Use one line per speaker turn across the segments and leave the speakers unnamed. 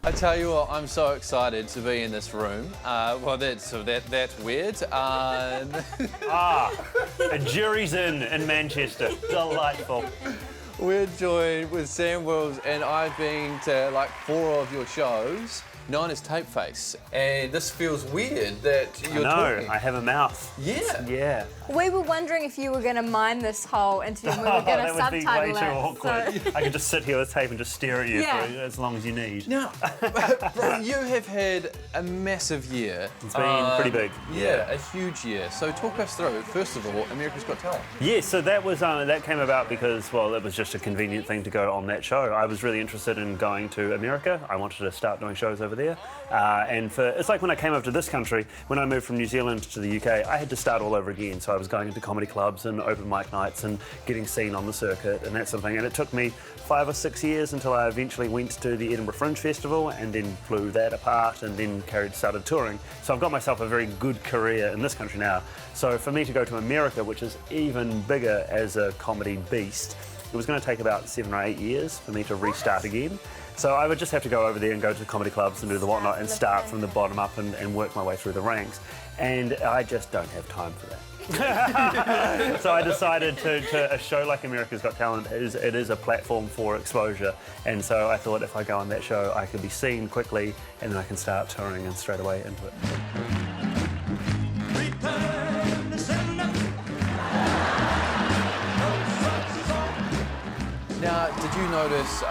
I tell you what, I'm so excited to be in this room. Well, that's weird.
A jury's in Manchester. Delightful.
We're joined with Sam Wills, and I've been to like 4 of your shows. 9 is Tapeface, and this feels weird that you're talking.
I have a mouth.
Yeah.
Yeah.
We were wondering if you were going to mime this whole interview and we were going to
that would be way
subtitle
too
it.
awkward.
So...
I could just sit here with tape and just stare at you
Yeah.
for as long as you need.
Now, bro, you have had a massive year.
It's been pretty big.
Yeah, a huge year. So talk us through, first of all, America's Got Talent.
Yeah, so that was that came about because, well, it was just a convenient thing to go on that show. I was really interested in going to America. I wanted to start doing shows over there. It's like when I came over to this country, when I moved from New Zealand to the UK, I had to start all over again. So I was going into comedy clubs and open mic nights and getting seen on the circuit and that sort of thing. And it took me 5 or 6 years until I eventually went to the Edinburgh Fringe Festival and then flew that apart and then started touring. So I've got myself a very good career in this country now. So for me to go to America, which is even bigger as a comedy beast, it was going to take about 7 or 8 years for me to restart again. So I would just have to go over there and go to the comedy clubs and do the whatnot and start from the bottom up and work my way through the ranks. And I just don't have time for that. So I decided to a show like America's Got Talent, it is a platform for exposure. And so I thought if I go on that show, I could be seen quickly and then I can start touring and straight away into it.
Now, did you notice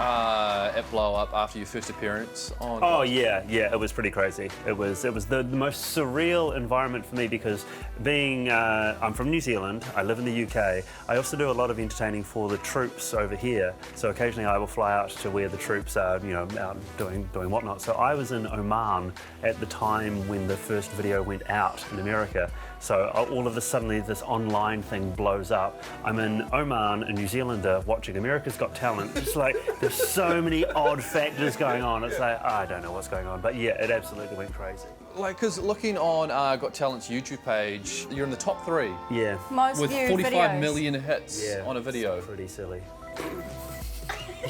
it blow up after your first appearance on?
Oh yeah, it was pretty crazy. It was the most surreal environment for me because being I'm from New Zealand, I live in the UK. I also do a lot of entertaining for the troops over here. So occasionally I will fly out to where the troops are, you know, out doing whatnot. So I was in Oman at the time when the first video went out in America. So all of a sudden this online thing blows up. I'm in Oman, a New Zealander, watching America's Got Talent. It's like there's so many odd factors going on. It's like I don't know what's going on, but yeah, it absolutely went crazy.
Like, because looking on Got Talent's YouTube page, you're in the top 3.
Yeah.
Most
with
viewed
45
videos.
million hits on a video.
It's pretty silly.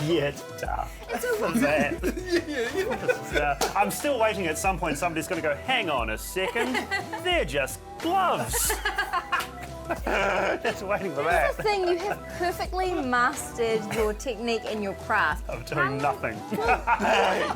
Yeah, it's tough. It's that. I'm still waiting at some point somebody's going to go, hang on a second, they're just gloves. Just waiting for that.
That's the thing, you have perfectly mastered your technique and your craft.
I'm doing nothing.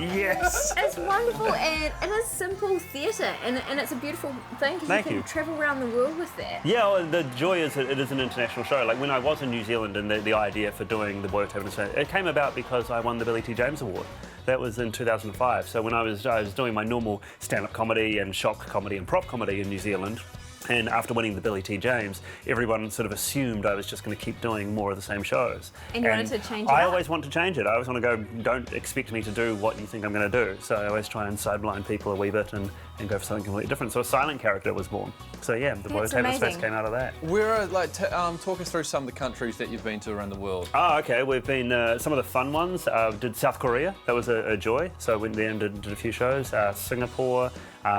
Yes.
It's wonderful and it is simple theatre and it's a beautiful thing because
Thank
you
you.
can travel around the world with that.
Yeah, well, the joy is that it is an international show. Like when I was in New Zealand and the idea for doing the World Table Show, it came about because I won the Billy T. James Award. That was in 2005. So when I was doing my normal stand-up comedy and shock comedy and prop comedy in New Zealand, and after winning the Billy T. James, everyone sort of assumed I was just going to keep doing more of the same shows.
And you wanted to change it
I
up.
always want to change it. I always want to go, don't expect me to do what you think I'm going to do. So I always try and sideline people a wee bit and go for something completely different. So a silent character was born. So yeah, the World Table Space came out of that.
Where, like, talk us through some of the countries that you've been to around the world.
Oh, okay. We've been, some of the fun ones, did South Korea. That was a joy. So I went there and did a few shows. Singapore.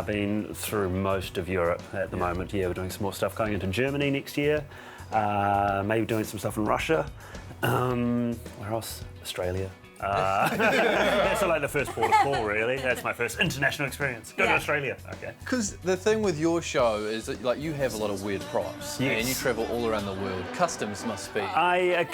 Been through most of Europe at the moment. Yeah, we're doing some more stuff going into Germany next year. Maybe doing some stuff in Russia. Where else? Australia. That's like the first port of call, really. That's my first international experience. Go to Australia. Okay.
Because the thing with your show is that, like, you have a lot of weird props, and you travel all around the world. Customs must be.
I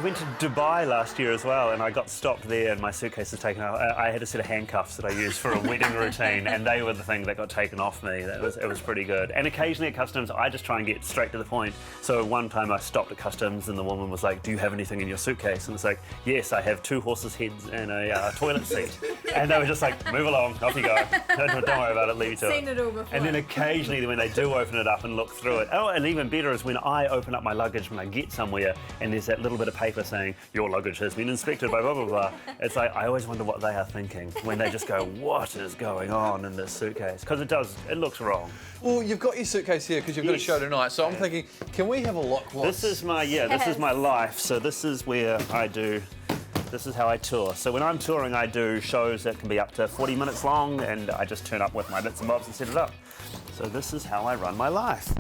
went to Dubai last year as well, and I got stopped there, and my suitcase was taken off. I had a set of handcuffs that I used for a wedding routine, and they were the thing that got taken off me. It was pretty good. And occasionally at customs, I just try and get straight to the point. So one time I stopped at customs, and the woman was like, "Do you have anything in your suitcase?" And it's like, "Yes, I have 2 horses' heads and a toilet seat." And they were just like, "Move along, off you go. Don't worry about it, leave it to it."
Seen it all before.
And then occasionally when they do open it up and look through it, oh, and even better is when I open up my luggage when I get somewhere and there's that little bit of paper saying, "Your luggage has been inspected by blah, blah, blah." It's like, I always wonder what they are thinking when they just go, "What is going on in this suitcase?" Because it looks wrong.
Well, you've got your suitcase here because you've got a show tonight, so I'm thinking, can we have a look?
This is my life. So this is where this is how I tour. So when I'm touring, I do shows that can be up to 40 minutes long, and I just turn up with my bits and bobs and set it up. So this is how I run my life.